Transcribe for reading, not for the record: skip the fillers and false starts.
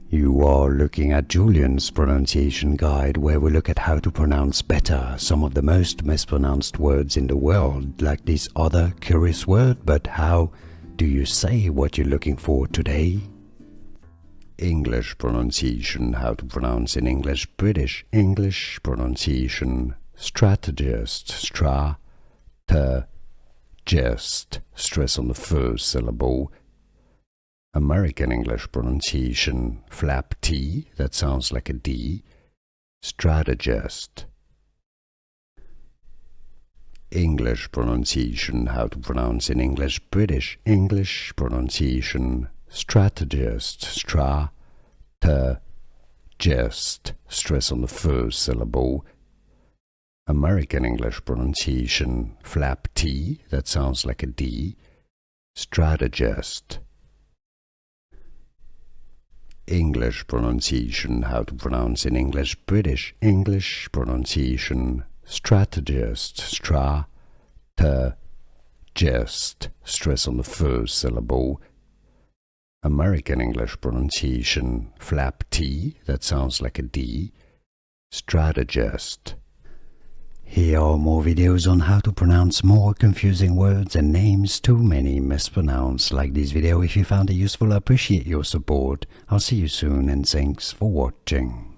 You are looking at Julian's pronunciation guide, where we look at how to pronounce better some of the most mispronounced words in the world, like this other curious word. But how do you say what you're looking for today? English pronunciation, how to pronounce in English, British English pronunciation, strategist, strategist, stress on the first syllable. American English pronunciation, flap T, that sounds like a D, strategist. English pronunciation, how to pronounce in English, British English pronunciation, strategist, strategist, stress on the first syllable. American English pronunciation, flap T, that sounds like a D, strategist. English pronunciation, how to pronounce in English, British English pronunciation, strategist, strategist, stress on the first syllable. American English pronunciation, flap T, that sounds like a D, strategist. Here are more videos on how to pronounce more confusing words and names too many mispronounced. Like this video if you found it useful. I appreciate your support. I'll see you soon and thanks for watching.